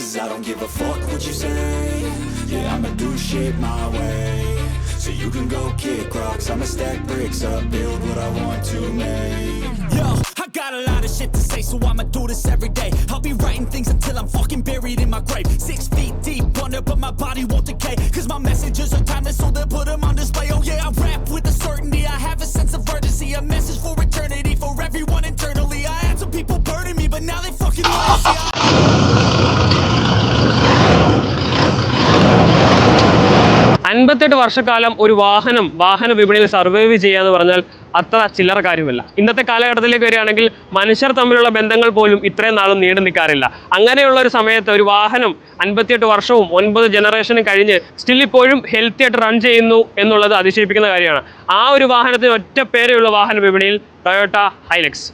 cause I don't give a fuck what you say. Yeah, I'ma do shit my way, so you can go kick rocks. I'ma stack bricks up, build what I want to make. Yo, I got a lot of shit to say, so I'ma do this every day. I'll be writing things until I'm fucking buried in my grave. 6 feet deep under, but my body won't decay, cause my messages are timeless, so they'll put them on display. Oh yeah, I rap with a certainty, I have a sense of urgency, a message for eternity, for everyone internally. I had some people burning me, but now they fucking love me. 58 വർഷക്കാലം ഒരു വാഹന വിപണിയിൽ survive ചെയ്യുക എന്ന് പറഞ്ഞാൽ അത്ര ചില്ലറ കാര്യമല്ല. ഇന്നത്തെ കാലഘട്ടത്തിലേക്ക് വരികയാണെങ്കിൽ മനുഷ്യർ തമ്മിലുള്ള ബന്ധങ്ങൾ പോലും ഇത്രയും നാളും നീണ്ടു നിൽക്കാറില്ല. അങ്ങനെയുള്ള ഒരു സമയത്ത് ഒരു വാഹനം 58 വർഷവും 9 ജനറേഷനും കഴിഞ്ഞ് സ്റ്റിൽ ഇപ്പോഴും ഹെൽത്തി ആയിട്ട് റൺ ചെയ്യുന്നു എന്നുള്ളത് അതിശയിപ്പിക്കുന്ന കാര്യമാണ്. ആ ഒരു വാഹനത്തിന് ഒറ്റ പേരെയുള്ള വാഹന വിപണിയിൽ ടൊയോട്ട ഹൈലക്സ്.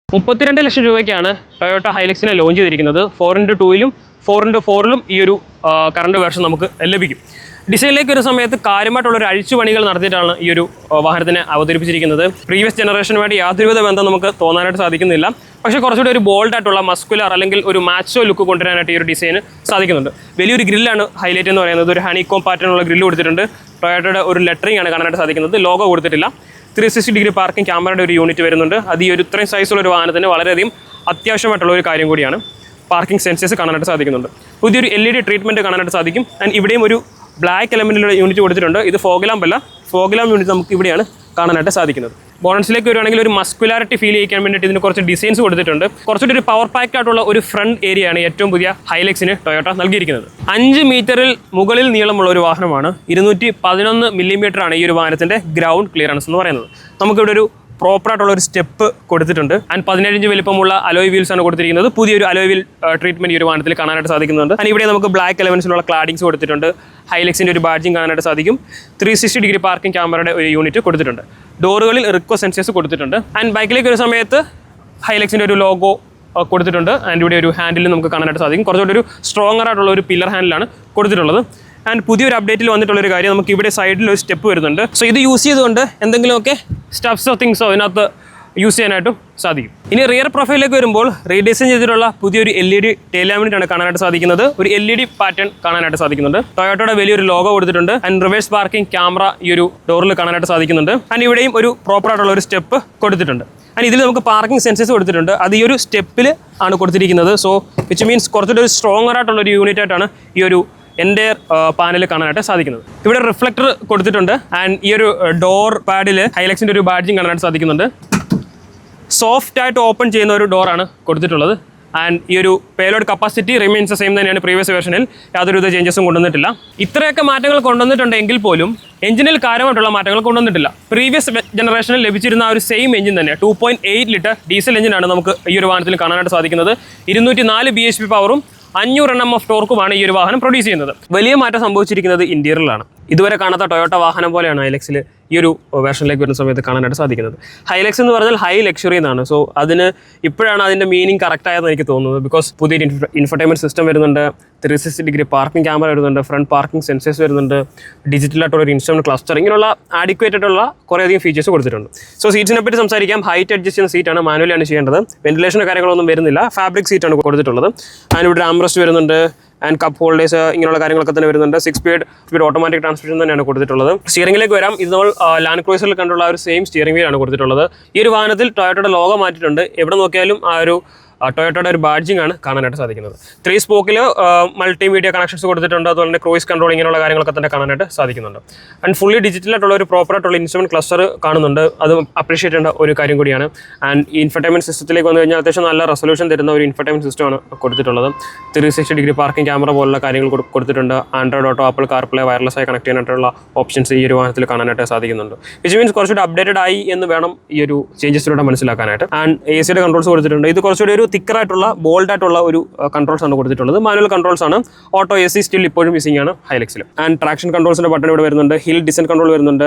$32 ലക്ഷം രൂപയ്ക്കാണ് ടൊയോട്ട ഹൈലക്സിനെ ലോഞ്ച് ചെയ്തിരിക്കുന്നത്. 4x2-ലും 4x4-ലും ഈ ഒരു കറണ്ട് വേർഷൻ നമുക്ക് ലഭിക്കും. ഡിസൈനിലേക്ക് ഒരു സമയത്ത് കാര്യമായിട്ടുള്ളൊരു അഴിച്ചുപണികൾ നടത്തിയിട്ടാണ് ഈ ഒരു വാഹനത്തിനെ അവതരിപ്പിച്ചിരിക്കുന്നത്. പ്രീവിയസ് ജനറേഷനുമായിട്ട് യാതൊരുവിധ ബന്ധം നമുക്ക് തോന്നാനായിട്ട് സാധിക്കുന്നില്ല. പക്ഷേ കുറച്ചുകൂടി ഒരു ബോൾഡായിട്ടുള്ള മസ്കുലർ അല്ലെങ്കിൽ ഒരു മാച്ചോ ലുക്ക് കൊണ്ടുവരാനായിട്ട് ഈ ഒരു ഡിസൈന് സാധിക്കുന്നുണ്ട്. വലിയൊരു ഗ്രില്ലാണ് ഹൈലൈറ്റ് എന്ന് പറയുന്നത്. ഒരു ഹണികോം പാറ്റേണുള്ള ഗ്രില്ല് കൊടുത്തിട്ടുണ്ട്. ടൊയോട്ടയുടെ ഒരു ലെറ്ററിംഗ് ആണ് കാണാനായിട്ട് സാധിക്കുന്നത്. ലോഗോ കൊടുത്തിട്ടില്ല. 360 ഡിഗ്രി പാർക്കിംഗ് ക്യാമറയുടെ ഒരു യൂണിറ്റ് വരുന്നുണ്ട്. അത് ഈ ഒരു ഇത്രയും സൈസുള്ള ഒരു വാഹനത്തിന് വളരെയധികം അത്യാവശ്യമായിട്ടുള്ള ഒരു കാര്യം കൂടിയാണ്. പാർക്കിംഗ് സെൻസേഴ്സ് കാണാനായിട്ട് സാധിക്കുന്നുണ്ട്. പുതിയൊരു LED ട്രീറ്റ്മെൻറ്റ് കാണാനായിട്ട് സാധിക്കും. ആൻഡ് ഇവിടെയും ഒരു ബ്ലാക്ക് എലമെൻറ്റിലുള്ള യൂണിറ്റ് കൊടുത്തിട്ടുണ്ട്. ഇത് ഫോഗ് ലാമ്പ് അല്ല, ഫോഗ് ലാമ്പ് യൂണിറ്റ് നമുക്ക് ഇവിടെയാണ് കാണാനായിട്ട് സാധിക്കുന്നത്. ബോണറ്റ്സിലേക്ക് വരുവാണെങ്കിൽ ഒരു മസ്കുലാരിറ്റി ഫീൽ ചെയ്യിക്കാൻ വേണ്ടിയിട്ട് ഇതിന് കുറച്ച് ഡിസൈൻസ് കൊടുത്തിട്ടുണ്ട്. കുറച്ചുകൂടി ഒരു പവർ പാക്ഡ് ആയിട്ടുള്ള ഒരു ഫ്രണ്ട് ഏരിയയാണ് ഏറ്റവും പുതിയ ഹൈലക്സിന് ടൊയോട്ട നൽകിയിരിക്കുന്നത്. 5 മീറ്ററിൽ മുകളിൽ നീളമുള്ള ഒരു വാഹനമാണ്. 211 മില്ലിമീറ്ററാണ് ഈ ഒരു വാഹനത്തിൻ്റെ ഗ്രൗണ്ട് ക്ലിയറൻസ് എന്ന് പറയുന്നത്. നമുക്കിവിടെ ഒരു പ്രോപ്പറായിട്ടുള്ള ഒരു സ്റ്റെപ്പ് കൊടുത്തിട്ടുണ്ട്. ആൻഡ് 17 ഇഞ്ച് വലിപ്പമുള്ള അലോയ് വീൽസ് ആണ് കൊടുത്തിരിക്കുന്നത്. പുതിയൊരു അലോയ് വീൽ ട്രീറ്റ്മെൻറ്റ് ഈ ഒരു വാഹനത്തിൽ കാണാനായിട്ട് സാധിക്കുന്നുണ്ട്. ആൻഡ് ഇവിടെ നമുക്ക് ബ്ലാക്ക് എലമെൻസിലുള്ള ക്ലാഡിങ്സ് കൊടുത്തിട്ടുണ്ട്. ഹൈലക്സിൻ്റെ ഒരു ബാഡ്ജിങ് കാണാനായിട്ട് സാധിക്കും. 360 ഡിഗ്രി പാർക്കിംഗ് ക്യാമറയുടെ ഒരു യൂണിറ്റ് കൊടുത്തിട്ടുണ്ട്. ഡോറുകളിൽ റിക്കോ സെൻസേഴ്സ് കൊടുത്തിട്ടുണ്ട്. ആൻഡ് ബൈക്കിലേക്ക് ഒരു സമയത്ത് ഹൈലക്സിൻ്റെ ഒരു ലോഗോ കൊടുത്തിട്ടുണ്ട്. ആൻഡ് ഇവിടെ ഒരു ഹാൻഡിൽ നമുക്ക് കാണാനായിട്ട് സാധിക്കും. കുറച്ചുകൂടി ഒരു സ്ട്രോങ്ങർ ആയിട്ടുള്ള ഒരു പില്ലർ ഹാൻഡിലാണ് കൊടുത്തിട്ടുള്ളത്. ആൻഡ് പുതിയൊരു അപ്ഡേറ്റിൽ വന്നിട്ടുള്ളൊരു കാര്യം, നമുക്ക് ഇവിടെ സൈഡിൽ ഒരു സ്റ്റെപ്പ് വരുന്നുണ്ട്. സോ ഇത് യൂസ് ചെയ്തുകൊണ്ട് എന്തെങ്കിലുമൊക്കെ സ്റ്റഫ്സോ തിങ്സോ ഇതിനകത്ത് യൂസ് ചെയ്യാനായിട്ടും സാധിക്കും. ഇനി റിയർ പ്രൊഫൈലിലേക്ക് വരുമ്പോൾ റീഡിസൈൻ ചെയ്തിട്ടുള്ള പുതിയൊരു LED ടെയിൽ ലാമിനാണ് കാണാനായിട്ട് സാധിക്കുന്നത്. ഒരു LED പാറ്റേൺ കാണാനായിട്ട് സാധിക്കുന്നുണ്ട്. ടൊയോട്ടയുടെ വലിയൊരു ലോഗോ കൊടുത്തിട്ടുണ്ട്. ആൻഡ് റിവേഴ്സ് പാർക്കിംഗ് ക്യാമറ ഈ ഒരു ഡോറിൽ കാണാനായിട്ട് സാധിക്കുന്നുണ്ട്. ആൻഡ് ഇവിടെയും ഒരു പ്രോപ്പർ ആയിട്ടുള്ള ഒരു സ്റ്റെപ്പ് കൊടുത്തിട്ടുണ്ട്. ആൻഡ് ഇതിൽ നമുക്ക് പാർക്കിംഗ് സെൻസേഴ്സ് കൊടുത്തിട്ടുണ്ട്. അത് ഈ ഒരു സ്റ്റെപ്പിൽ ആണ് കൊടുത്തിരിക്കുന്നത്. സോ വിച്ച് മീൻസ് കുറച്ചുകൂടി ഒരു സ്ട്രോങ്ങർ ആയിട്ടുള്ള ഒരു യൂണിറ്റ് ആയിട്ടാണ് ഈ ഒരു എൻ്റെ പാനൽ കാണാനായിട്ട് സാധിക്കുന്നത്. ഇവിടെ റിഫ്ലക്ടർ കൊടുത്തിട്ടുണ്ട്. ആൻഡ് ഈ ഒരു ഡോർ പാഡിൽ ഹൈലക്സിൻ്റെ ഒരു ബാഡ്ജിങ് കാണാനായിട്ട് സാധിക്കുന്നുണ്ട്. സോഫ്റ്റ് ആയിട്ട് ഓപ്പൺ ചെയ്യുന്ന ഒരു ഡോറാണ് കൊടുത്തിട്ടുള്ളത്. ആൻഡ് ഈ ഒരു പേലോഡ് കപ്പാസിറ്റി റിമെയിൻസ് സെയിം തന്നെയാണ്. പ്രീവിയസ് വേർഷനിൽ യാതൊരുവിധ ചേഞ്ചസും കൊണ്ടുവന്നിട്ടില്ല. ഇത്രയൊക്കെ മാറ്റങ്ങൾ കൊണ്ടുവന്നിട്ടുണ്ടെങ്കിൽ പോലും എഞ്ചിനിൽ കാര്യമായിട്ടുള്ള മാറ്റങ്ങൾ കൊണ്ടുവന്നിട്ടില്ല. പ്രീവിയസ് ജനറേഷനിൽ ലഭിച്ചിരുന്ന ആ ഒരു സെയിം എഞ്ചിൻ തന്നെ 2.8 ലിറ്റർ ഡീസൽ എഞ്ചിനാണ് നമുക്ക് ഈ ഒരു വാഹനത്തിൽ കാണാനായിട്ട് സാധിക്കുന്നത്. 204 bhp പവറും 500 Nm ഓഫ് ടോർക്കുമാണ് ഈ ഒരു വാഹനം പ്രൊഡ്യൂസ് ചെയ്യുന്നത്. വലിയ മാറ്റം സംഭവിച്ചിരിക്കുന്നത് ഇന്റീരിയറിലാണ്. ഇതുവരെ കാണാത്ത ടൊയോട്ട വാഹനം പോലെയാണ് ഹൈലക്സിൽ ഈ ഒരു വേർഷനിലേക്ക് വരുന്ന സമയത്ത് കാണാനായിട്ട് സാധിക്കുന്നത്. ഹൈലക്സ് എന്ന് പറഞ്ഞാൽ ഹൈ ലക്ഷറി എന്നാണ്. സോ അതിന് ഇപ്പോഴാണ് അതിൻ്റെ മീനിങ് കറക്റ്റ് ആയെന്ന് എനിക്ക് തോന്നുന്നത്. ബിക്കോസ് പുതിയൊരു ഇൻഫർടൈൻമെൻറ്റ് സിസ്റ്റം വരുന്നുണ്ട്. 360 ഡിഗ്രി പാർക്കിംഗ് ക്യാമറ വരുന്നുണ്ട്. ഫ്രണ്ട് പാർക്കിംഗ് സെൻസേഴ്സ് വരുന്നുണ്ട്. ഡിജിറ്റലായിട്ടുള്ള ഒരു ഇൻസ്ട്രുമെൻറ്റ് ക്ലസ്റ്റർ, ഇങ്ങനെയുള്ള ആഡിക്വേറ്റ് ആയിട്ടുള്ള കുറേയധികം ഫീച്ചേഴ്സ് കൊടുത്തിട്ടുണ്ട്. സോ സീറ്റിനെ പറ്റി സംസാരിക്കാം. ഹൈറ്റ് അഡ്ജസ്റ്റ് ചെയ്യുന്ന സീറ്റാണ്, മാനുവലിയാണ് ചെയ്യേണ്ടത്. വെന്റിലേഷനോ കാര്യങ്ങളൊന്നും വരുന്നില്ല. ഫാബ്രിക് സീറ്റാണ് കൊടുത്തിട്ടുള്ളത്. ആൻഡ് ഇവിടെ ആംറസ്റ്റ് വരുന്നുണ്ട്. ആൻഡ് കപ്പ് ഹോൾഡേഴ്സ്, ഇങ്ങനെയുള്ള കാര്യങ്ങളൊക്കെ തന്നെ വരുന്നുണ്ട്. 6 സ്പീഡ് ഓട്ടോമാറ്റിക് ട്രാൻസ്മിഷൻ തന്നെയാണ് കൊടുത്തിട്ടുള്ളത്. സ്റ്റിയറിംഗിലേക്ക് വരാം. ഇത് നമ്മൾ ലാൻഡ് ക്രൂസറിൽ കണ്ടുള്ള ഒരു സെയിം സ്റ്റിയറിംഗ് വീലാണ് കൊടുത്തിട്ടുള്ളത്. ഈ ഒരു വാഹനത്തിൽ ടൊയോട്ടയുടെ ലോഗോ മാറ്റിയിട്ടുണ്ട്. എവിടെ നോക്കിയാലും ആ ഒരു ടൊയോട്ടയുടെ ഒരു ബാഡ്ജിങ് ആണ് കാണാനായിട്ട് സാധിക്കുന്നത്. 3 സ്പോക്കിൽ മൾട്ടിമീഡിയ കണക്ഷൻസ് കൊടുത്തിട്ടുണ്ട്. അതുപോലെ തന്നെ ക്രൂയിസ് കൺട്രോൾ, ഇങ്ങനെയുള്ള കാര്യങ്ങളൊക്കെ തന്നെ കാണാനായിട്ട് സാധിക്കുന്നുണ്ട്. ആൻഡ് ഫുള്ളി ഡിജിറ്റലായിട്ടുള്ള ഒരു പ്രോപ്പറായിട്ടുള്ള ഇൻസ്ട്രുമെൻറ്റ് ക്ലസ്റ്റർ കാണുന്നുണ്ട്. അത് അപ്രീഷിയേറ്റ് ചെയ്യേണ്ട ഒരു കാര്യം കൂടിയാണ്. ആൻഡ് ഈ ഇൻഫർടൈൻമെൻറ്റ് സിസ്റ്റത്തിലേക്ക് വന്നു കഴിഞ്ഞാൽ അത്യാവശ്യം നല്ല റെസൊല്യൂഷൻ തരുന്ന ഒരു ഇൻഫർടൈൻമെൻറ്റ് സിസ്റ്റമാണ് കൊടുത്തിട്ടുള്ളത്. 360 ഡിഗ്രി പാർക്കിംഗ് ക്യാമറ പോലുള്ള കാര്യങ്ങൾ കൊടുത്തിട്ടുണ്ട്. Android auto, apple CarPlay, wireless ആയി കണക്ട് ചെയ്യാനായിട്ടുള്ള ഓപ്ഷൻസ് ഈ ഒരു വാഹനത്തിൽ കാണാനായിട്ട് സാധിക്കുന്നുണ്ട്. വിച്ച് മീൻസ് കുറച്ചുകൂടി അപ്ഡേറ്റഡ് ആയി എന്ന് വേണം ഈ ഒരു ചേഞ്ചസിലൂടെ മനസ്സിലാക്കാനായിട്ട്. ആൻഡ് AC കൺട്രോൾസ് കൊടുത്തിട്ടുണ്ട്. ഇത് കുറച്ചുകൂടി ഒരു തിക്കറായിട്ടുള്ള ബോൾഡായിട്ടുള്ള ഒരു കൺട്രോൾസ് ആണ് കൊടുത്തിട്ടുള്ളത്. മാനുവൽ കൺട്രോൾസ് ആണ്. ഓട്ടോ AC സ്റ്റിൽ ഇപ്പോഴും മിസ്സിംഗ് ആണ് ഹൈലക്സിൽ. ആൻഡ് ട്രാക്ഷൻ കൺട്രോൾസിൻ്റെ ബട്ടൺ ഇവിടെ വരുന്നുണ്ട്. ഹിൽ ഡിസെൻറ്റ് കൺട്രോൾ വരുന്നുണ്ട്.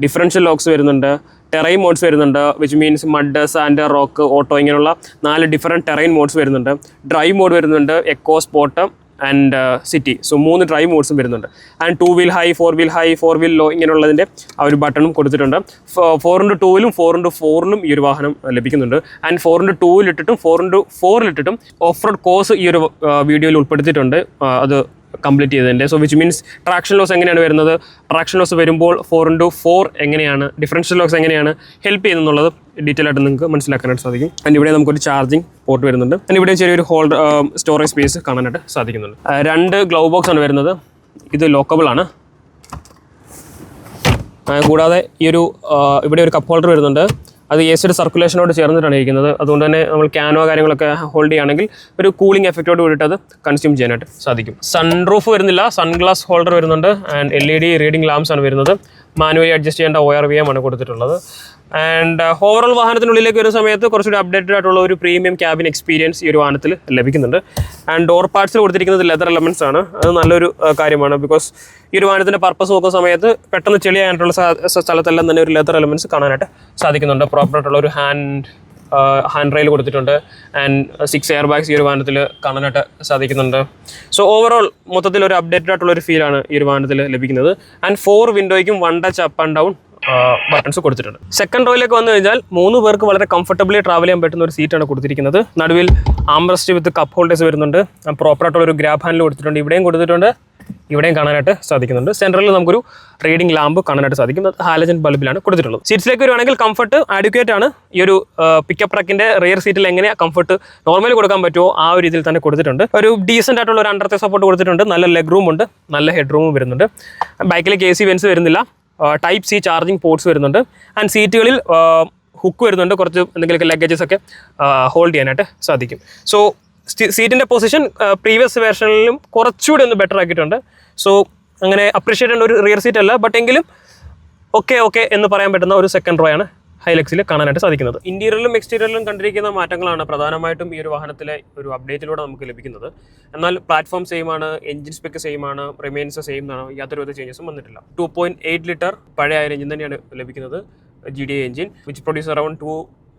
ഡിഫറൻഷ്യൽ ലോക്സ് വരുന്നുണ്ട്. ടെറൈൻ മോഡ്സ് വരുന്നുണ്ട്. Which means mud, sand, rock, auto, ഇങ്ങനെയുള്ള 4 ഡിഫറൻറ്റ് ടെറൈൻ മോഡ്സ് വരുന്നുണ്ട്. ഡ്രൈവ് മോഡ് വരുന്നുണ്ട്. Eco, sport and city. So 3 drive മോഡ്സും വരുന്നുണ്ട്. And 2 wheel high, 4 wheel high, 4 wheel low ഇങ്ങനെയുള്ളതിൻ്റെ ആ ഒരു ബട്ടണും കൊടുത്തിട്ടുണ്ട്. 4x2-ലും 4x4-ലും ഈ ഒരു വാഹനം ലഭിക്കുന്നുണ്ട്. ആൻഡ് 4x2-ലിട്ടിട്ടും 4x4-ലിട്ടിട്ടും ഓഫ് റോഡ് കോഴ്സ് ഈ ഒരു വീഡിയോയിൽ ഉൾപ്പെടുത്തിയിട്ടുണ്ട് അത് കംപ്ലീറ്റ് ചെയ്തതിൻ്റെ. So which means traction loss എങ്ങനെയാണ് വരുന്നത്, ട്രാക്ഷൻ ലോസ് വരുമ്പോൾ 4x4 എങ്ങനെയാണ്, ഡിഫറൻഷ്യൽ ലോസ് എങ്ങനെയാണ് ഹെൽപ്പ് ചെയ്യുന്നുള്ളത് ഡീറ്റെയിൽ ആയിട്ട് നിങ്ങൾക്ക് മനസ്സിലാക്കാനായിട്ട് സാധിക്കും. ആൻഡ് ഇവിടെ നമുക്കൊരു ചാർജിങ് പോർട്ട് വരുന്നുണ്ട്. ആൻഡ് ഇവിടെ ചെറിയൊരു ഹോൾഡർ സ്റ്റോറേജ് സ്പേസ് കാണാനായിട്ട് സാധിക്കുന്നുണ്ട്. 2 ഗ്ലൗ ബോക്സ് ആണ് വരുന്നത്. ഇത് ലോക്കബിൾ ആണ്. കൂടാതെ ഈ ഒരു ഇവിടെ ഒരു കപ്പ് ഹോൾഡർ വരുന്നുണ്ട്. അത് എസിയുടെ സർക്കുലേഷനോട് ചേർന്നിട്ടാണ് ഇരിക്കുന്നത്. അതുകൊണ്ട് തന്നെ നമ്മൾ ക്യാനോ കാര്യങ്ങളൊക്കെ ഹോൾഡ് ചെയ്യുകയാണെങ്കിൽ ഒരു കൂളിംഗ് എഫക്റ്റോട് കൂടിയിട്ട് അത് കൺസ്യൂം ചെയ്യാനായിട്ട് സാധിക്കും. സൺറൂഫ് വരുന്നില്ല, സൺഗ്ലാസ് ഹോൾഡർ വരുന്നുണ്ട്. ആൻഡ് LED റീഡിംഗ് ലാംപ്സ് ആണ് വരുന്നത്. മാനുവലി അഡ്ജസ്റ്റ് ചെയ്യേണ്ട ORVM ആണ് കൊടുത്തിട്ടുള്ളത്. ആൻഡ് ഓവറോൾ വാഹനത്തിനുള്ളിലേക്ക് വരുന്ന സമയത്ത് കുറച്ചുകൂടി അപ്ഡേറ്റഡ് ആയിട്ടുള്ള ഒരു പ്രീമിയം ക്യാബിൻ എക്സ്പീരിയൻസ് ഈ ഒരു വാഹനത്തിൽ ലഭിക്കുന്നുണ്ട്. ആൻഡ് ഡോർ പാർട്സിൽ കൊടുത്തിരിക്കുന്നത് ലെതർ എലമെൻറ്റ്സ് ആണ്. അത് നല്ലൊരു കാര്യമാണ്. ബിക്കോസ് ഈ ഒരു വാഹനത്തിൻ്റെ പർപ്പസ് നോക്കുന്ന സമയത്ത് പെട്ടെന്ന് ചെളിയായിട്ടുള്ള സ്ഥലത്തെല്ലാം തന്നെ ഒരു ലെതർ എലമെൻറ്റ്സ് കാണാനായിട്ട് സാധിക്കുന്നുണ്ട്. പ്രോപ്പറായിട്ടുള്ള ഒരു ഹാൻഡ് റെയിൽ കൊടുത്തിട്ടുണ്ട്. ആൻഡ് 6 എയർ ബാഗ്സ് ഈ ഒരു വാഹനത്തിൽ കാണാനായിട്ട് സാധിക്കുന്നുണ്ട്. സോ ഓവറോൾ മൊത്തത്തിൽ ഒരു അപ്ഡേറ്റഡ് ആയിട്ടുള്ള ഒരു ഫീലാണ് ഈ ഒരു വാഹനത്തിൽ ലഭിക്കുന്നത്. And 4 വിൻഡോയ്ക്കും 1 touch up and down buttons കൊടുത്തിട്ടുണ്ട്. സെക്കൻഡ് റോയിലേക്ക് വന്നു കഴിഞ്ഞാൽ 3 പേർക്ക് വളരെ കംഫർട്ടബിളി ട്രാവൽ ചെയ്യാൻ പറ്റുന്ന ഒരു സീറ്റാണ് കൊടുത്തിരിക്കുന്നത്. നടുവിൽ ആംറസ്റ്റ് വിത്ത് കപ്പ് ഹോൾഡേഴ്സ് വരുന്നുണ്ട്. പ്രോപ്പറായിട്ടുള്ള ഒരു ഗ്രാബ് ഹാൻഡിൽ കൊടുത്തിട്ടുണ്ട്. ഇവിടെയും കൊടുത്തിട്ടുണ്ട്, ഇവിടെയും കാണാനായിട്ട് സാധിക്കുന്നുണ്ട്. സെൻട്രലിൽ നമുക്കൊരു റീഡിംഗ് ലാമ്പ് കാണാനായിട്ട് സാധിക്കും. ഹാലജൻ ബൾബിലാണ് കൊടുത്തിട്ടുള്ളത്. സീറ്റ്സിലേക്ക് വരുവാണെങ്കിൽ കംഫർട്ട് ആഡ്വക്കേറ്റ് ആണ്. ഈ ഒരു പിക്കപ്പ് ട്രക്കിന്റെ റിയർ സീറ്റിൽ എങ്ങനെ കംഫർട്ട് നോർമലി കൊടുക്കാൻ പറ്റുമോ ആ ഒരു രീതിയിൽ തന്നെ കൊടുത്തിട്ടുണ്ട്. ഒരു ഡീസൻ്റ് ആയിട്ടുള്ള ഒരു അണ്ടർത്തെ സപ്പോർട്ട് കൊടുത്തിട്ടുണ്ട്. നല്ല ലെഗ് റൂം ഉണ്ട്, നല്ല ഹെഡ് റൂമും വരുന്നുണ്ട്. ബൈക്കിലേക്ക് AC വെൻസ് വരുന്നില്ല. Type C ചാർജിങ് പോർട്സ് വരുന്നുണ്ട്. ആൻഡ് സീറ്റുകളിൽ ഹുക്ക് വരുന്നുണ്ട്. കുറച്ച് എന്തെങ്കിലുമൊക്കെ ലഗേജസ് ഒക്കെ ഹോൾഡ് ചെയ്യാനായിട്ട് സാധിക്കും. സോ സീറ്റിൻ്റെ പൊസിഷൻ പ്രീവിയസ് വേർഷനിലും കുറച്ചുകൂടി ഒന്ന് ബെറ്റർ ആക്കിയിട്ടുണ്ട്. സോ അങ്ങനെ അപ്രീഷിയേറ്റ് ചെയ്യേണ്ട ഒരു റിയർ സീറ്റ് അല്ല, ബട്ട് എങ്കിലും ഓക്കെ എന്ന് പറയാൻ പറ്റുന്ന ഒരു സെക്കൻഡ് റോ ആണ് ഹൈലക്സിൽ കാണാനായിട്ട് സാധിക്കുന്നത്. ഇന്റീരിയറിലും എക്സ്റ്റീരിയറിലും കണ്ടിരിക്കുന്ന മാറ്റങ്ങളാണ് പ്രധാനമായിട്ടും ഈ ഒരു വാഹനത്തിലെ ഒരു അപ്ഡേറ്റിലൂടെ നമുക്ക് ലഭിക്കുന്നത്. എന്നാൽ പ്ലാറ്റ്ഫോം സെയിം ആണ്, എഞ്ചിൻ സ്പെക്ക് സെയിം ആണ്, റിമെയിൻസ് സെയിം ആണ്, യാതൊരു വിധ ചേഞ്ചസും വന്നിട്ടില്ല. 2.8 ലിറ്റർ പഴയ എഞ്ചിൻ തന്നെയാണ് ലഭിക്കുന്നത്. GDI engine which produce around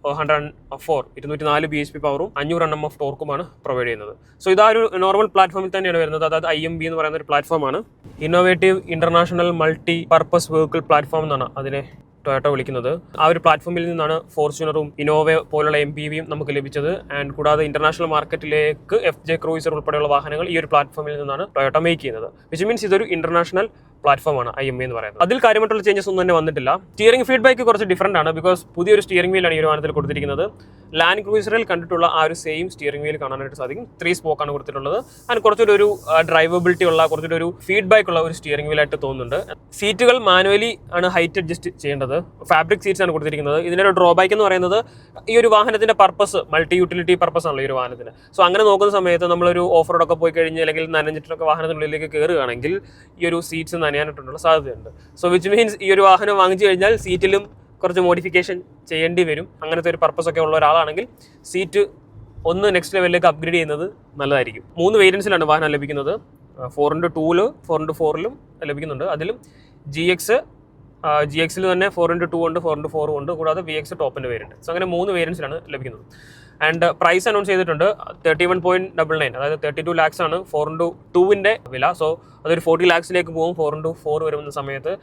204 bhp പവറും 500 Nm ഓഫ് ടോർക്കുമാണ് പ്രൊവൈഡ് ചെയ്യുന്നത്. സോ ഇതാ ഒരു നോർമൽ പ്ലാറ്റ്ഫോമിൽ തന്നെയാണ് വരുന്നത്. അതായത് IMB എന്ന് പറയുന്ന ഒരു പ്ലാറ്റ്ഫോമാണ്. Innovative international multi purpose vehicle platform എന്നാണ് അതിനെ ടൊയോട്ട വിളിക്കുന്നത്. ആ ഒരു പ്ലാറ്റ്ഫോമിൽ നിന്നാണ് ഫോർച്യൂണറും ഇന്നോവ പോലുള്ള MPVയും നമുക്ക് ലഭിച്ചത്. ആൻഡ് കൂടാതെ ഇന്റർനാഷണൽ മാർക്കറ്റിലേക്ക് FJ ക്രൂയിസർ ഉൾപ്പെടെയുള്ള വാഹനങ്ങൾ ഈ ഒരു പ്ലാറ്റ്ഫോമിൽ നിന്നാണ് ടൊയോട്ട മേക്ക് ചെയ്യുന്നത്. വിച്ച് മീൻസ് ഇതൊരു ഇന്റർനാഷണൽ പ്ലാറ്റ്ഫോമാണ് IMB എന്ന് പറയുന്നത്. അതിൽ കാര്യമായിട്ടുള്ള ചേഞ്ചസ് ഒന്നും തന്നെ വന്നിട്ടില്ല. സ്റ്റിയറിംഗ് ഫീഡ്ബാക്ക് കുറച്ച് ഡിഫറൻ്റ് ആണ്. ബിക്കോസ് പുതിയൊരു സ്റ്റിയറിംഗ് വീലാണ് ഈ ഒരു വാഹനത്തിൽ കൊടുത്തിരിക്കുന്നത്. ലാൻഡ് ക്രൂയിസറിൽ കണ്ടിട്ടുള്ള ആ ഒരു സെയിം സ്റ്റിയറിംഗ് വീൽ കാണാനായിട്ട് സാധിക്കും. 3 സ്പോക്കാണ് കൊടുത്തിട്ടുള്ളത്. ആൻഡ് കുറച്ചുകൂടി ഒരു ഡ്രൈവബിലിറ്റി ഉള്ള, കുറച്ചുകൂടി ഒരു ഫീഡ്ബാക്ക് ഉള്ള ഒരു സ്റ്റിയറിംഗ് വീലായിട്ട് തോന്നുന്നുണ്ട്. സീറ്റുകൾ മാനുവലി ആണ് ഹൈറ്റ് അഡ്ജസ്റ്റ് ചെയ്യേണ്ടത്. ഫാബ്രിക് സീറ്റ്സ് ആണ് കൊടുത്തിരിക്കുന്നത്. ഇതിൻ്റെ ഒരു ഡ്രോബാക്ക് എന്ന് പറയുന്നത് ഈ ഒരു വാഹനത്തിന്റെ പർപ്പസ് മൾട്ടി യൂട്ടിലിറ്റി പർപ്പസ് ആണല്ലോ ഈ ഒരു വാഹനത്തിന്. സോ അങ്ങനെ നോക്കുന്ന സമയത്ത് നമ്മളൊരു ഓഫ് റോഡൊക്കെ പോയി കഴിഞ്ഞ് അല്ലെങ്കിൽ നനഞ്ഞിട്ടൊക്കെ വാഹനത്തിനുള്ളിലേക്ക് കയറുകയാണെങ്കിൽ ഈ ഒരു സീറ്റ്സ് നനയാനായിട്ടുള്ള സാധ്യതയുണ്ട്. സോ വിച്ച് മീൻസ് ഈ ഒരു വാഹനം വാങ്ങിച്ചു കഴിഞ്ഞാൽ സീറ്റിലും കുറച്ച് മോഡിഫിക്കേഷൻ ചെയ്യേണ്ടി വരും. അങ്ങനത്തെ ഒരു പർപ്പസ് ഒക്കെ ഉള്ള ഒരാളാണെങ്കിൽ സീറ്റ് ഒന്ന് നെക്സ്റ്റ് ലെവലിലേക്ക് അപ്ഗ്രേഡ് ചെയ്യുന്നത് നല്ലതായിരിക്കും. 3 വേരിയൻസിലാണ് വാഹനം ലഭിക്കുന്നത്. 4x2-ലും 4x4-ലും ലഭിക്കുന്നുണ്ട്. അതിലും GX-ൽ തന്നെ 4x2 ഉണ്ട്, 4x4 ഉണ്ട്, കൂടാതെ VX ടോപ്പിൻ്റെ വേരിയൻറ്റ്. സോ അങ്ങനെ 3 വേരിയൻസിലാണ് ലഭിക്കുന്നത്. ആൻഡ് പ്രൈസ് അനൗൺസ് ചെയ്തിട്ടുണ്ട് 31.99, അതായത് 32 lakhs ആണ് 4x2-ൻ്റെ വില. സോ അതൊരു 40 lakhs പോകും 4x4 വരുന്ന സമയത്ത്.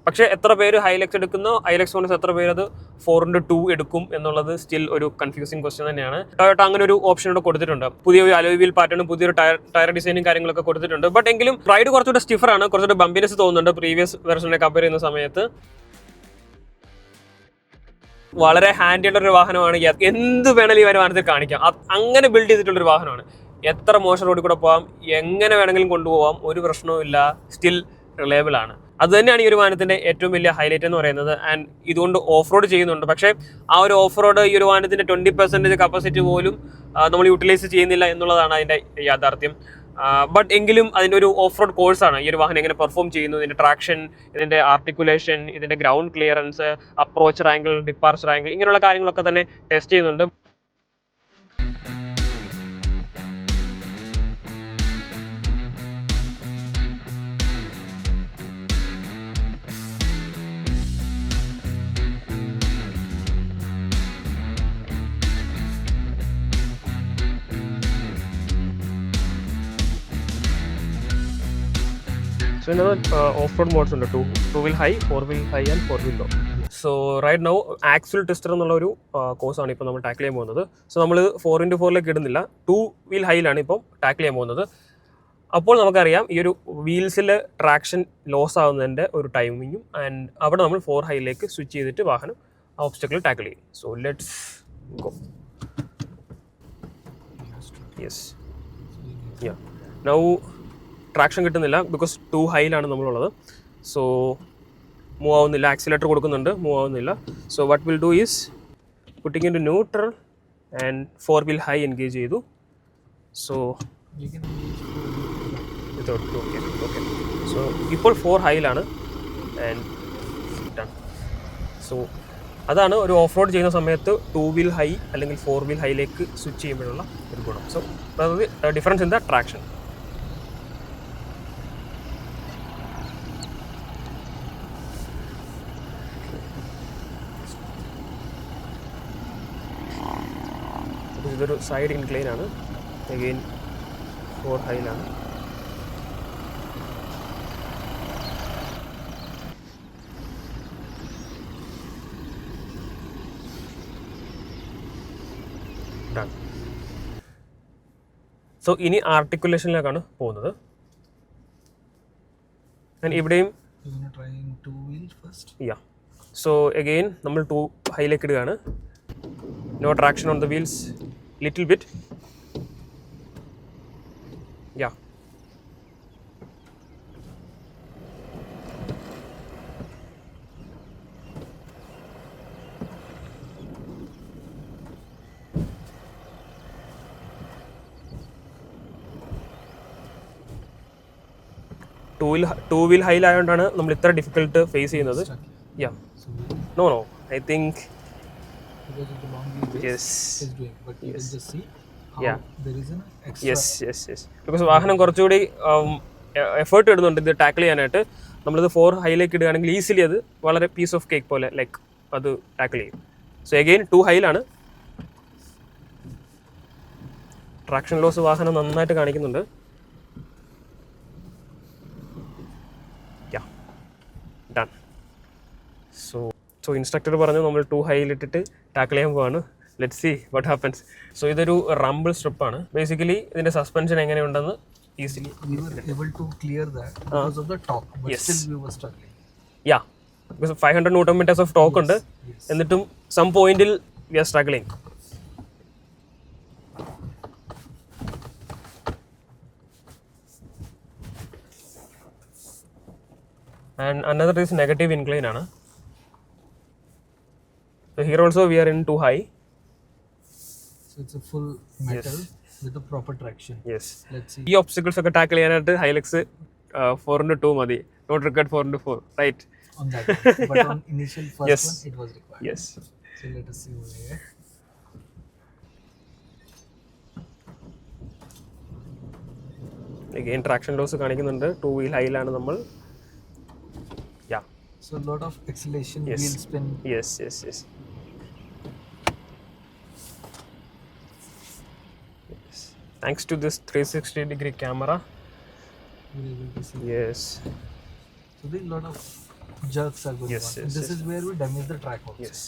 പക്ഷേ എത്ര പേര് ഹൈലക്സ് എടുക്കുന്നോ, ഹൈലക്സ് ഓണേഴ്സ് എത്ര പേര് അത് 4x2 എടുക്കും എന്നുള്ളത് സ്റ്റിൽ ഒരു കൺഫ്യൂസിങ് ക്വസ്റ്റ്യൻ തന്നെയാണ്. ടൊയോട്ട അങ്ങനെ ഒരു ഓപ്ഷൻ ഇവിടെ കൊടുത്തിട്ടുണ്ട്. പുതിയൊരു അലോയ് വീൽ പാറ്റേണും പുതിയൊരു ടയർ ഡിസൈനും കാര്യങ്ങളൊക്കെ കൊടുത്തിട്ടുണ്ട്. ബട്ട് എങ്കിലും റൈഡ് കുറച്ചുകൂടെ സ്റ്റിഫർ ആണ്, കുറച്ചുകൂടെ ബംബിനെസ് തോന്നുന്നുണ്ട് പ്രീവിയസ് വെർഷനെ കമ്പയർ ചെയ്യുന്ന സമയത്ത്. വളരെ ഹാൻഡി ആയിട്ടുള്ള ഒരു വാഹനമാണ്. എന്ത് വേണമെങ്കിലും ഈ വാഹനത്തിൽ കാണിക്കാം. അങ്ങനെ ബിൽഡ് ചെയ്തിട്ടുള്ളൊരു വാഹനമാണ്. എത്ര മോശം റോഡിൽ കൂടെ പോകാം, എങ്ങനെ വേണമെങ്കിലും കൊണ്ടുപോകാം, ഒരു പ്രശ്നവും ഇല്ല, സ്റ്റിൽ റിലയബിൾ ആണ്. അത് തന്നെയാണ് ഈ ഒരു വാഹനത്തിന്റെ ഏറ്റവും വലിയ ഹൈലൈറ്റ് എന്ന് പറയുന്നത്. ആൻഡ് ഇതുകൊണ്ട് ഓഫ് റോഡ് ചെയ്യുന്നുണ്ട്. പക്ഷേ ആ ഒരു ഓഫ് റോഡ് ഈ ഒരു വാഹനത്തിന്റെ 20% കപ്പാസിറ്റി പോലും നമ്മൾ യൂട്ടിലൈസ് ചെയ്യുന്നില്ല എന്നുള്ളതാണ് അതിന്റെ യാഥാർത്ഥ്യം. ബട്ട് എങ്കിലും അതിൻ്റെ ഒരു ഓഫ് റോഡ് കോഴ്സാണ് ഈ ഒരു വാഹനം എങ്ങനെ പെർഫോം ചെയ്യുന്നു, ഇതിന്റെ ട്രാക്ഷൻ, ഇതിന്റെ ആർട്ടിക്കുലേഷൻ, ഇതിന്റെ ground clearance, approach angle, departure angle, ഇങ്ങനെയുള്ള കാര്യങ്ങളൊക്കെ തന്നെ ടെസ്റ്റ് ചെയ്യുന്നുണ്ട്. So another off-road modes ഉണ്ട്, two wheel high, 4-wheel high and 4-wheel low. So right now axle tester എന്നുള്ള ഒരു കോഴ്സാണ് ഇപ്പോൾ നമ്മൾ ടാക്കിൾ ചെയ്യാൻ പോകുന്നത്. സോ നമ്മൾ 4x4ലേക്ക് ഇടുന്നില്ല, 2 wheel ഹൈയിലാണ് ഇപ്പോൾ ടാക്കിൾ ചെയ്യാൻ പോകുന്നത്. അപ്പോൾ നമുക്കറിയാം ഈ ഒരു വീൽസിൽ ട്രാക്ഷൻ ലോസ് ആവുന്നതിൻ്റെ ഒരു ടൈമിങ്ങും ആൻഡ് അവിടെ നമ്മൾ 4 ഹൈയിലേക്ക് സ്വിച്ച് ചെയ്തിട്ട് വാഹനം ഓബ്സ്റ്റക്കിൾ ടാക്കിൾ ചെയ്യും. So let's go. Yes, yeah, now traction കിട്ടുന്നില്ല ബിക്കോസ് 2 ഹൈയിലാണ് നമ്മളുള്ളത്. സോ മൂവ് ആവുന്നില്ല, ആക്സിലേറ്റർ കൊടുക്കുന്നുണ്ട്, മൂവ് ആവുന്നില്ല. So what will do is putting in to neutral and 4 wheel high engage ചെയ്തു. So okay okay. സോ ഇപ്പോൾ 4 ഹൈയിലാണ് and done. So അതാണ് ഒരു ഓഫ് റോഡ് ചെയ്യുന്ന സമയത്ത് 2 wheel ഹൈ അല്ലെങ്കിൽ 4 wheel ഹൈയിലേക്ക് സ്വിച്ച് ചെയ്യുമ്പോഴുള്ള ഒരു ഗുണം. സോ അതായത് ഡിഫറൻസ് ഇൻ ദ ട്രാക്ഷൻ. ഇതൊരു സൈഡ് ഇൻക്ലൈൻ ആണ്, അഗെയിൻ 4 ഹൈയിലാണ്. ഡൺ. സോ ഇനി ആർട്ടിക്കുലേഷനിലേക്കാണ് പോകുന്നത്. ഇവിടെയും യാ. സോ അഗെയിൻ നമ്മൾ 2 ഹൈയിലേക്ക് ഇടുകയാണ്. No traction on the wheels, little bit, yeah. Two wheel ഹൈയിലായതുകൊണ്ടാണ് നമ്മൾ ഇത്ര ഡിഫിക്കൽട്ട് ഫേസ് ചെയ്യുന്നത്. Yeah, no I think because of the long wheelbase yes is doing, but you yes can just see how yeah there is an extra yes because വാഹനം കുറച്ചുകൂടി effort ഇടുന്നുണ്ട് ഇത് tackle ചെയ്യാനായിട്ട്. നമ്മളിത് 4 ഹൈയിലേക്ക് ഇടുകയാണെങ്കിൽ ഈസിലി അത് വളരെ പീസ് ഓഫ് കേക്ക് പോലെ ലൈക്ക് അത് ടാക്കിൾ ചെയ്യും. So again 2 ഹൈയിലാണ്. ട്രാക്ഷൻ ലോസ് വാഹനം നന്നായിട്ട് കാണിക്കുന്നുണ്ട്. യാ, ഡൺ. സോ ഇൻസ്ട്രക്ടർ പറഞ്ഞു നമ്മൾ 2 ഹൈയിലിട്ടിട്ട് ടാക്കിൾ ചെയ്യാൻ പോവാണ്. Let's see what happens. So ഇതൊരു റംബിൾ സ്ട്രിപ്പാണ്. ബേസിക്കലി ഇതിൻ്റെ സസ്പെൻഷൻ എങ്ങനെയുണ്ടെന്ന് easily we were able to clear that because of the torque, but yes, still we were struggling. Yeah, because 500 newton metres of torque ഉണ്ട്, എന്നിട്ടും some പോയിന്റിൽ we are struggling. And another is negative incline ആണ്. So here also we are in 2 high. So it's a full metal with the proper traction. Yes. Let's see. ഈ obstacles ഒക്കെ tackle ചെയ്യാനായിട്ട് Hilux 4x2 മതി, not required 4x4, right? On that one. But on initial first Yes. one it was required. Yes. So let us see over here. Again traction loss കാണിക്കുന്നുണ്ട്. 2 wheel ഹൈയിലാണ് നമ്മൾ. Yeah. So a lot of acceleration, Yes. wheel spin. Yes. Thanks to this 360-degree camera. We were able to see. Yes. So there a lot of jerks are going Yes, on. yes, And this yes. is where we damage the track also. Yes.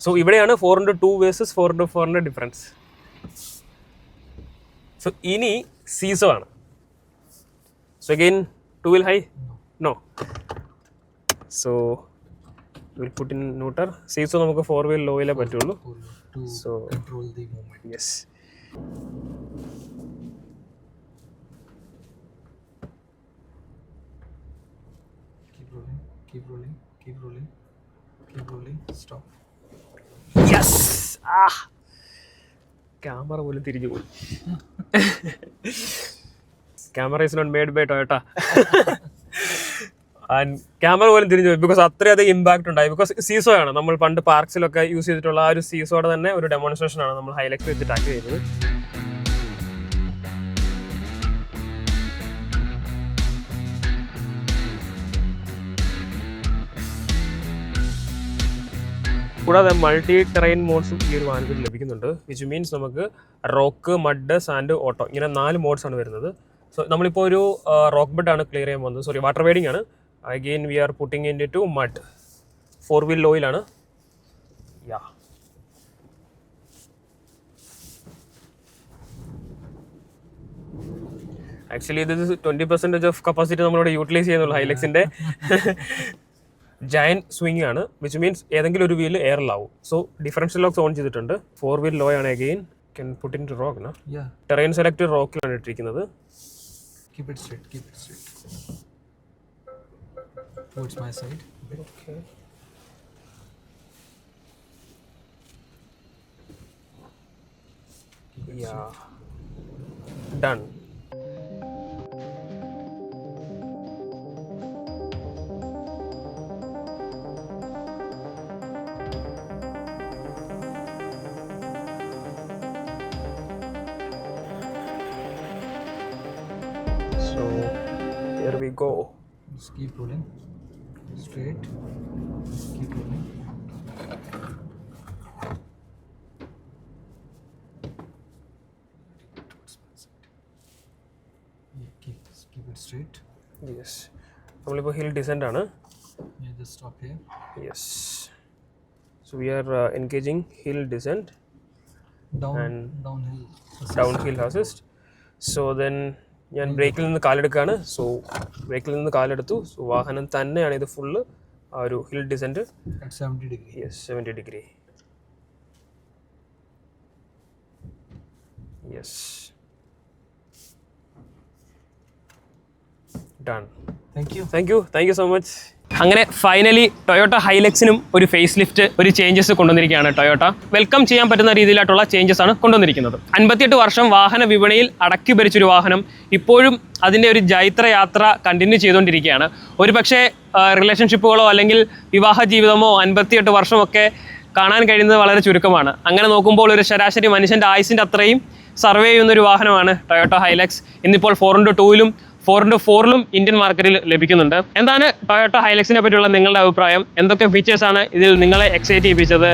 So ഇവിടെയാണ് 4x2 versus 4x4 difference. So ഇനി seesaw ആണ്. So again 2 wheel high? No. So we'll put in neutral. Seesaw നമുക്ക് 4 wheel ലോയിലേ പറ്റുള്ളൂ. To So control the movement. yes. Keep rolling. Stop. Yes. Camera പോലും തിരിഞ്ഞു പോയി. Camera is not made by Toyota. And camera പോലും തിരിഞ്ഞു പോയി because അത്രയധികം impact ഉണ്ടായി. ബിക്കോസ് സീസോ ആണ്, നമ്മൾ പണ്ട് പാർക്സിലൊക്കെ യൂസ് ചെയ്തിട്ടുള്ള ആ ഒരു സീസോയുടെ തന്നെ ഒരു ഡെമോൺസ്ട്രേഷൻ ആണ് നമ്മൾ ഹൈലക്സ് വെച്ച് ടാക്ക് ചെയ്യുന്നത്. കൂടാതെ മൾട്ടി ടെറൈൻ മോഡ്സും ഈ ഒരു വാഹനത്തിൽ ലഭിക്കുന്നുണ്ട്. വിച്ച് മീൻസ് നമുക്ക് റോക്ക്, മഡ്, സാൻഡ്, ഓട്ടോ ഇങ്ങനെ 4 മോഡ്സാണ് വരുന്നത്. സോ നമ്മളിപ്പോൾ ഒരു റോക്ക് ബെഡാണ് ക്ലിയർ ചെയ്യാൻ പോകുന്നത്, സോറി വാട്ടർ വേഡിങ് ആണ്. Again we are putting in to mud. 4-wheel ഓയിലാണ്. യാ ആക്ച്വലി ഇത് 20% ഓഫ് കപ്പാസിറ്റി നമ്മളിവിടെ യൂട്ടിലൈസ് ചെയ്യുന്നുള്ളൂ ഹൈലക്സിൻ്റെ. ജയൻറ്റ് സ്വിങ് ആണ്, വിച്ച് മീൻസ് ഏതെങ്കിലും ഒരു വീല് എയറിലാവും. സോ ഡിഫറൻഷ്യൽ ലോക്സ് ഓൺ ചെയ്തിട്ടുണ്ട്. 4-wheel ലോ ആണ്. Again can put in to rock. Terrain select റോക്കിലാണ് ഇട്ടിരിക്കുന്നത്. Keep it straight, keep it straight. Towards my side. Okay. Yeah. Done. So here we go. Just keep rolling. Straight. Keep rolling. Yeah, keep it straight. Yes. നമ്മളിപ്പോൾ hill descend ആണ്. Yeah, just stop here. Yes. So we are engaging hill descent. Downhill. Downhill assist. So then ഞാൻ ബ്രേക്കിൽ നിന്ന് കാലെടുക്കുകയാണ്. So ബ്രേക്കിൽ നിന്ന് കാലെടുത്തു. So വാഹനം തന്നെയാണ് ഇത് ഫുള്ള് ആ ഒരു hill decent. At 70 degree. Yes, 70 degree. Yes, done. Thank you so much. അങ്ങനെ ഫൈനലി ടൊയോട്ട ഹൈലക്സിനും ഒരു ഫേസ് ലിഫ്റ്റ്, ഒരു ചേഞ്ചസ് കൊണ്ടുവന്നിരിക്കുകയാണ് ടൊയോട്ട. വെൽക്കം ചെയ്യാൻ പറ്റുന്ന രീതിയിലായിട്ടുള്ള ചേഞ്ചസ് ആണ് കൊണ്ടുവന്നിരിക്കുന്നത്. 58 വർഷം വാഹന വിപണിയിൽ അടക്കി ഭരിച്ചൊരു വാഹനം ഇപ്പോഴും അതിൻ്റെ ഒരു ജൈത്രയാത്ര കണ്ടിന്യൂ ചെയ്തുകൊണ്ടിരിക്കുകയാണ്. ഒരു പക്ഷേ റിലേഷൻഷിപ്പുകളോ അല്ലെങ്കിൽ വിവാഹ ജീവിതമോ 58 വർഷമൊക്കെ കാണാൻ കഴിയുന്നത് വളരെ ചുരുക്കമാണ്. അങ്ങനെ നോക്കുമ്പോൾ ഒരു ശരാശരി മനുഷ്യൻ്റെ ആയുസിൻ്റെ അത്രയും സർവേ ചെയ്യുന്നൊരു വാഹനമാണ് ടൊയോട്ട ഹൈലക്സ്. ഇന്നിപ്പോൾ 4x2-ലും 4x4-ലും ഇന്ത്യൻ മാർക്കറ്റിൽ ലഭിക്കുന്നുണ്ട്. എന്താണ് ടൊയോട്ട ഹൈലക്സിനെ പറ്റിയുള്ള നിങ്ങളുടെ അഭിപ്രായം? എന്തൊക്കെ ഫീച്ചേഴ്സാണ് ഇതിൽ നിങ്ങളെ എക്സൈറ്റ് ചെയ്യിപ്പിച്ചത്?